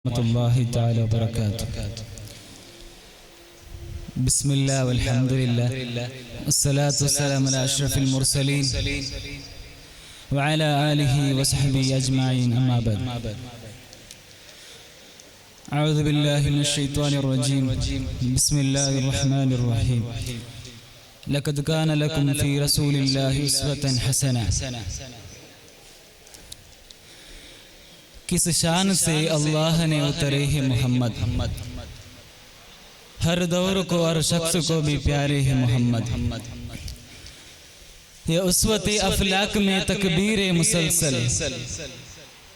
रहमतुल्लाहि ताला वबरकातुहू। बिस्मिल्लाह वल्हम्दुलिल्लाह वस्सलातु वस्सलामु अला अशरफिल मुरसलीन व अला आलिहि व सहबिहि अजमाइन अम्मा बाद। अऊज़ु बिल्लाहि मिनश शैतानिर रजीम। बिस्मिल्लाहिर रहमानिर रहीम। लक़द कान लकुम फ़ी रसूलिल्लाहि उस्वतुन हसना। किस शान से अल्लाह ने उतरे हैं मोहम्मद, हर दौर को और शख्स को भी प्यारे हैं मोहम्मद। ये उस्वत अफलाक में तकबीर मुसलसल,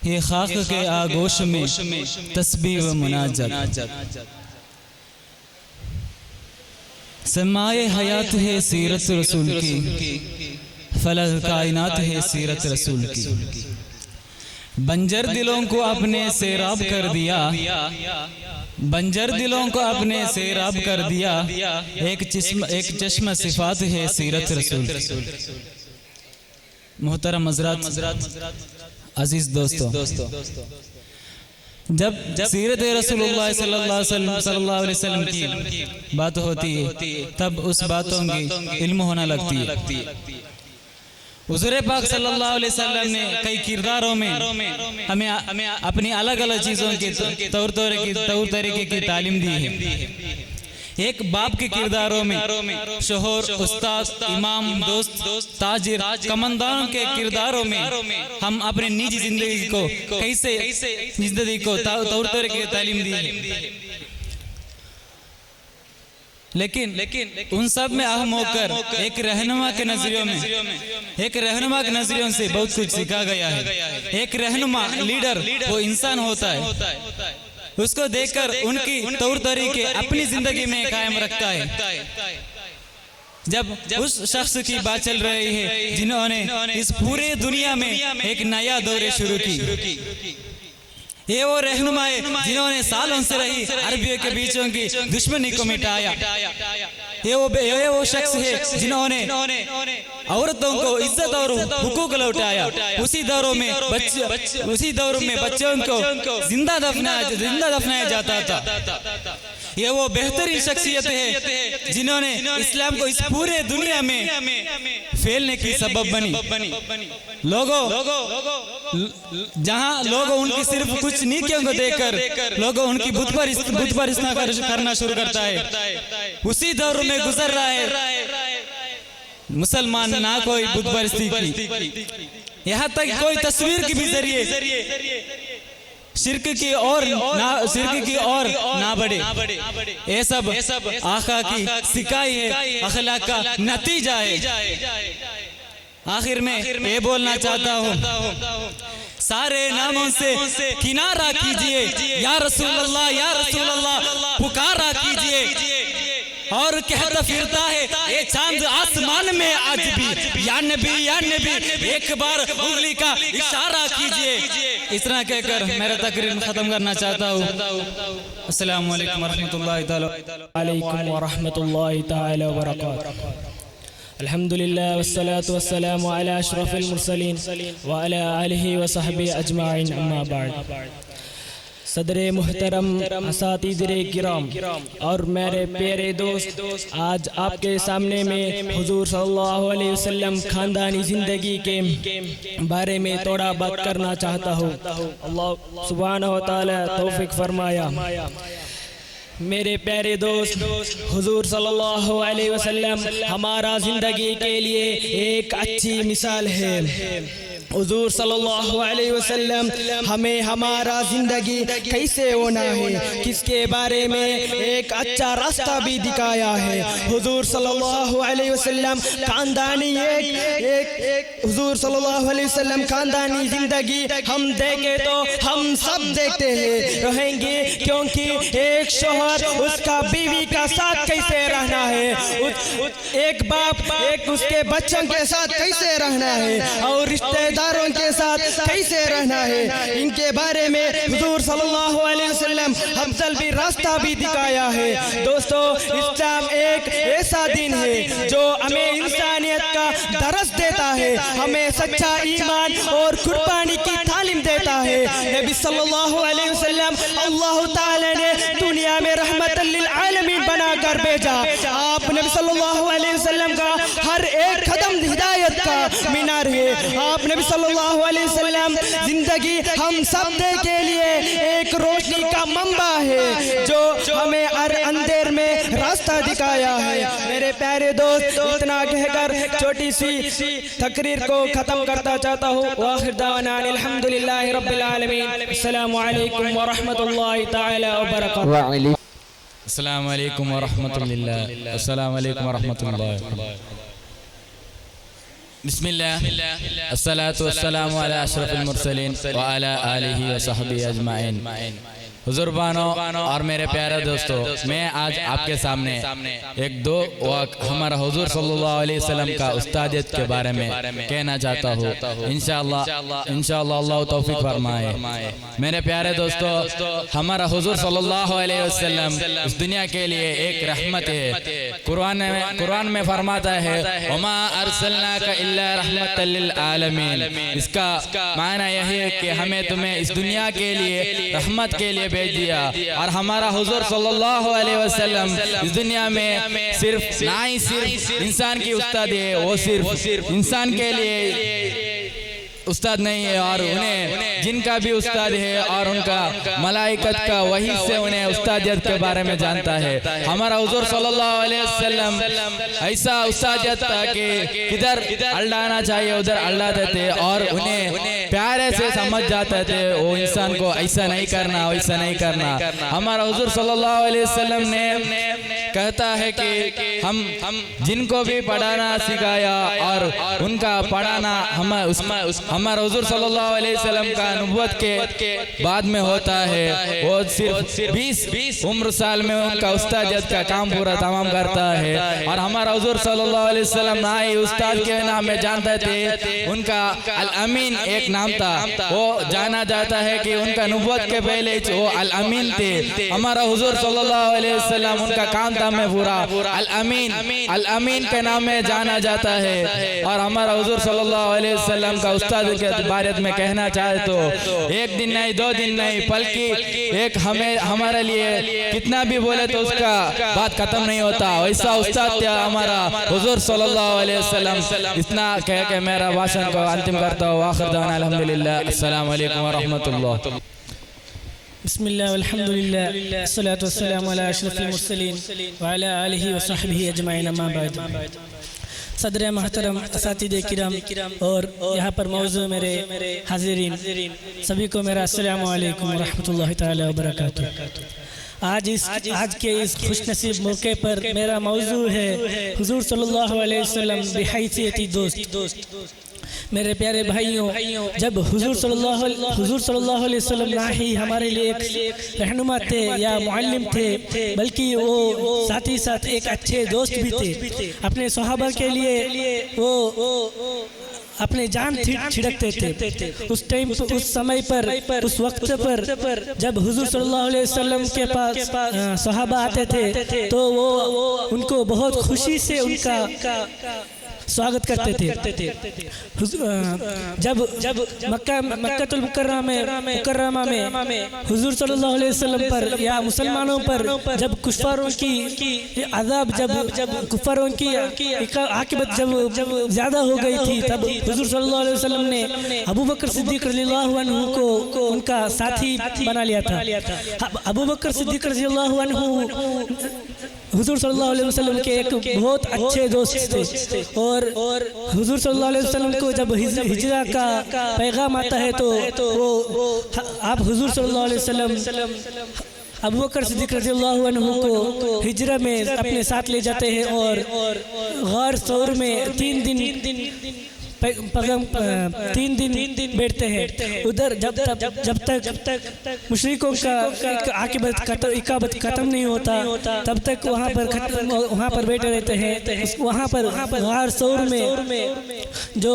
ये खाक के आगोश में तस्बीह व मुनाजत। समाए हयात है सीरत रसूल की, फलक कायनात है सीरत रसूल की। बंजर दिलों को अपने सैराब कर दिया, बंजर दिलों को अपने सैराब कर दिया। एक चश्म सिफात है सीरत रसूल। मोहतरम हज़रात, अजीज दोस्तों, जब सीरत रसूलुल्लाह सल्लल्लाहु अलैहि वसल्लम की बात होती है तब उस बातों की इल्म होना लगती है। हुज़ूर पाक सल्लल्लाहु अलैहि वसल्लम ने कई किरदारों में हमें अपनी अलग अलग चीज़ों के तौर तरीके की तालीम दी है। एक बाप के किरदारों में शोहर, उस्ताद, इमाम, दोस्त, ताजिर, कमांदारों के किरदारों में हम अपने निजी जिंदगी को कैसे जिंदगी को तौर तरीके की तालीम दी है। लेकिन उन सब में अहम होकर एक रहनुमा के नजरियों से बहुत कुछ सीखा गया है। एक रहनुमा, लीडर, वो इंसान होता है, उसको देखकर उनकी तौर तरीके अपनी जिंदगी में कायम रखता है। जब उस शख्स की बात चल रही है जिन्होंने इस पूरे दुनिया में एक नया दौर शुरू की, ये वो रहनुमा है जिन्होंने सालों से रही अरबियों के बीचों की दुश्मनी को मिटाया। ये वो शख्स है जिन्होंने औरतों को इज्जत और हुकूक लौटाया। उसी दौर में बच्चों को जिंदा दफनाया जाता था। ये वो बेहतरीन शख्सियत है जिन्होंने इस्लाम को इस पूरे दुनिया में फैलने की सबब बनी। जहां लोग उनकी सिर्फ कुछ नीतियों को देखकर लोग उनकी बुत परस्ती करना शुरू करता है, उसी दौर में गुजर रहा है। मुसलमान ना कोई बुत परस्ती की, यहाँ तक कोई तस्वीर के भी जरिए शिर्क की और ना बढ़े। ये सब आका की सिखाई है, अखलाक का नतीजा है। आखिर में ये बोलना चाहता हूँ, सारे नामों से किनारा कीजिए, या रसूल अल्लाह, या रसूल अल्लाह पुकारा कीजिए। और कहता फिरता है ये चांद आसमान में आज भी, या नबी, या नबी, एक बार उंगली का इशारा कीजिए। इस तरह कहकर मेरा तकरीर खत्म करना चाहता हूँ। अस्सलाम वालेकुम रहमतुल्लाहि ताला व बरकातुहू। अल्हम्दुलिल्लाह वस्सलातु वस्सलामु अला अशरफिल मुरसलीन व अला आलिहि व सहबिहि अजमाइन अम्मा बाद। सदरे मुहतरम, असातिज़े किराम और मेरे प्यारे दोस्त, आज आपके सामने में हुजूर सल्लल्लाहु अलैहि वसल्लम खानदानी ज़िंदगी के बारे में थोड़ा बात करना चाहता हूँ। अल्लाह सुब्हानहु व तआला तौफीक फरमाया। मेरे प्यारे दोस्त, हुजूर सल्लल्लाहु अलैहि वसल्लम हमारा ज़िंदगी के लिए एक अच्छी मिसाल है। हुजूर सल्लल्लाहु अलैहि वसल्लम हमें हमारा ज़िंदगी कैसे होना है, किसके बारे में एक अच्छा रास्ता भी दिखाया है। हुजूर सल्लल्लाहु अलैहि वसल्लम खानदानी हुजूर सल्लल्लाहु अलैहि वसल्लम खानदानी ज़िंदगी हम देखें तो हम सब देखते हैं रहेंगे, क्योंकि एक शोहर उसका बीवी का साथ कैसे रहना है, एक बाप उसके बच्चों के साथ कैसे रहना है, और रिश्तेदारों के साथ कैसे रहना है, इनके बारे में हुजूर सल्लल्लाहु अलैहि वसल्लम अफजल भी रास्ता भी दिखाया है। दोस्तों, इस्लाम एक ऐसा दिन है जो हमें इंसानियत का दरस देता है, हमें सच्चा ईमान और कुर्बानी की तालीम देता है। नबी सल्लल्लाहु अलैहि वसल्लम अल्लाह ताला ने दुनिया में रहमतल लिल आलमीन बनाकर भेजा। आप नबी सल्लल्लाहु अलैहि वसल्लम का हर एक कदम हिदायत का मीनार है। आप नबी सल्लल्लाहु अलैहि वसल्लम जिंदगी हम सब के लिए एक रोशनी का मंबा है जो हमें हर अंधेर में रास्ता दिखाया है। मेरे प्यारे दोस्त, इतना कहकर छोटी सी तकरीर को खत्म करता चाहता हूँ। वाखिर दावाना अल्हम्दुलिल्लाहि रब्बिल आलमीन। अस्सलामु अलैकुम व रहमतुल्लाहि तआला व बरकातुहू। अस्सलामु अलैकुम व रहमतुल्लाह। अस्सलामु अलैकुम व रहमतुल्लाह। बिस्मिल्लाह अस्सलातु वस्सलामु अला अशरफिल मुरसलीन व अला आलिहि व सहबिहि अजमाइन। हुज़ूरबानो और मेरे प्यारे दोस्तों, मैं आज आपके सामने एक दो हमारा हुज़ूर सल्लल्लाहु अलैहि वसल्लम का उस्तादियत के बारे में कहना चाहता हूँ। इंशाअल्लाह अल्लाह तौफीक फरमाए। मेरे प्यारे दोस्तों, हमारा हुज़ूर सल्लल्लाहु अलैहि वसल्लम इस दुनिया के लिए एक रहमत है। कुरान में फरमाता है वमा अर्सलनाका इल्ला रहमतल लिल आलमीन। इसका मायना यह है कि हमें तुम्हें इस दुनिया के लिए रहमत के लिए भेज दिया। और हमारा हुजूर सल्लल्लाहु अलैहि वसल्लम इस दुनिया में सिर्फ इंसान की उस्ताद है, वो सिर्फ इंसान के लिए उस्ताद नहीं है, और उन्हें जिनका भी उस्ताद है और उनका मलाइकत का वही से उन्हें उस्तादियत के बारे में जानता है। हमारा हुजूर सल्लल्लाहु अलैहि वसल्लम ऐसा उस्तादियत था कि किधर अल्लाना चाहिए उधर अल्लाते थे, और उन्हें प्यारे से समझ जाते थे वो इंसान को ऐसा नहीं करना वैसा नहीं करना। हमारा हुजूर सल्लल्लाहु अलैहि वसल्लम ने कहता है कि हम जिनको भी पढ़ाना सिखाया और उनका पढ़ाना हमारा हुजूर सल्लल्लाहु अलैहि वसल्लम का नबुव्वत के बाद में होता है। वो सिर्फ 20 उम्र साल में उनका उस्तादियत का काम पूरा तमाम करता है। और हमारा हुजूर सल्लल्लाहु अलैहि वसल्लम ना ही उस्ताद के नाम में जानते थे, उनका अल अमीन एक नाम था। वो जाना जाता है कि उनका नबुव्वत के पहले वो अल अमीन थे। हमारा हुजूर सल्लल्लाहु अलैहि वसल्लम उनका काम था में पूरा अल अमीन के नाम में जाना जाता है। और हमारा हुजूर सल्लल्लाहु अलैहि वसल्लम का उस्ताद के बारे में कहना चाहे तो एक दिन नहीं 2 दिन नहीं बल्कि एक हमारे लिए कितना भी बोले तो उसका बात खत्म नहीं होता, वैसा उस्ताद था हमारा हुजूर सल्लल्लाहु अलैहि वसल्लम। इतना कह के मेरा भाषण को अंतिम करता हूँ। आखिर दाना अल्हम्दुलिल्लाह। अस्सलामु अलैकुम व रहमतुल्लाह। बिस्मिल्लाह वल्हम्दुलिल्लाह वस्सलातु वस्सलामु अला अशरफिल मुरसलीन व अला आलिहि व सहबिहि अजमाइन। अम्मा बाद। सदर महतरम असातिदे किराम और यहाँ पर मौजूद मेरे हाजिरीन सभी को मेरा अस्सलामु अलैकुम व रहमतुल्लाहि तआला व बरकातुहू। आज के इस खुशनसीब मौके पर मेरा मौजू है हुजूर सल्लल्लाहु अलैहि वसल्लम बिहैसियती दोस्त। मेरे प्यारे भाइयों, जब हुजूर सल्लल्लाहु अलैहि वसल्लम ना ही हमारे लिए एक रहनुमा थे या मुअल्लिम थे, बल्कि वो साथ ही साथ एक अच्छे दोस्त भी थे। अपने सहाबा के लिए वो अपने जान छिड़कते थे। उस टाइम उस समय पर उस वक्त पर जब हुजूर सल्लल्लाहु अलैहि वसल्लम के पास सहाबा आते थे तो वो उनको बहुत खुशी से उनका स्वागत करते थे। जब मक्कातुल मुकर्रमा में हुजूर सल्लल्लाहु अलैहि वसल्लम पर या मुसलमानों पर जब कुफारों की अज़ाब जब कुफारों की आकिबत जब ज़्यादा हो गई थी, तब हुजूर सल्लल्लाहु अलैहि वसल्लम ने अबू बकर सिद्दीक़ रज़ियल्लाहु अन्हु को उनका साथी बना लिया था। अबू बकर सिद्दीक़ रज़ियल्लाहु अन्हु हुजूर सल्लल्लाहु अलैहि वसल्लम के एक बहुत अच्छे दोस्त थे। और हुजूर सल्लल्लाहु अलैहि वसल्लम को जब हिजरा का पैगाम आता है तो वो आप हुजूर सल्लल्लाहु अलैहि वसल्लम अबू बकर सिद्दीक़ रज़ियल्लाहु अन्हु को हिजरा में अपने साथ ले जाते हैं और गार सौर में 3 दिन बैठते हैं। उधर जब तक मुशरिकों का इकाबत खत्म नहीं होता तब तक वहाँ पर बैठे रहते हैं। वहाँ पर गार सौर में जो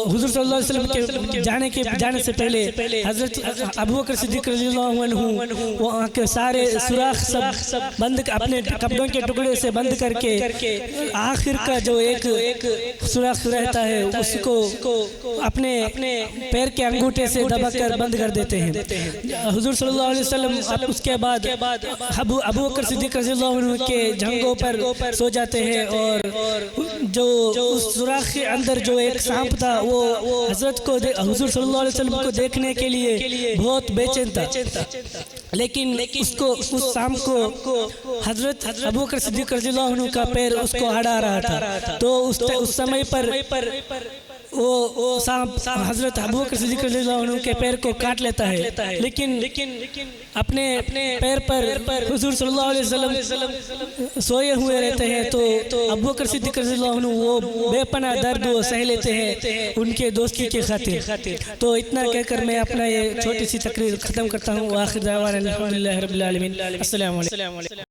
हुजूर सल्लल्लाहु अलैहि वसल्लम के जाने से पहले हजरत अबू बकर सिद्दीक़ रज़ियल्लाहु अन्हु वहाँ के सारे सुराख सब बंद अपने कपड़ों के टुकड़े से बंद करके आखिर का जो एक सुराख रहता है उसको अपने पैर के अंगूठे से दबाकर बंद कर देते हैं। हुजूर सल्लल्लाहु अलैहि वसल्लम उसके बाद अबू बकर सिद्दीक रज़ियल्लाहु अन्हु के जंगों पर सो जाते हैं और जो उस सुराख के अंदर जो एक सांप था वो हजरत को हुजूर सल्लल्लाहु अलैहि वसल्लम को देखने के लिए बहुत बेचैन था, लेकिन उसको उस सांप को हजरत अबू बकर सिद्दीक रज़ियल्लाहु अन्हु का पैर उसको अड़ा रहा था। तो उस समय पर वो सांप हजरत अबू बकर सिद्दीक रज़ियल्लाहु अन्हु के पैर को काट लेता है, लेकिन अपने पैर पर हुजूर सल्लल्लाहु अलैहि वसल्लम सोए हुए रहते हैं। तो अबू बकर सिद्दीक रज़ियल्लाहु अन्हु वो बेपनाह दर्द वो सह लेते हैं उनके दोस्ती के खातिर। तो इतना कहकर मैं अपना ये छोटी सी तकरीर ख़त्म करता हूँ। आखिर दावाना अल्हम्दुलिल्लाहि रब्बिल आलमीन। अस्सलामु अलैकुम।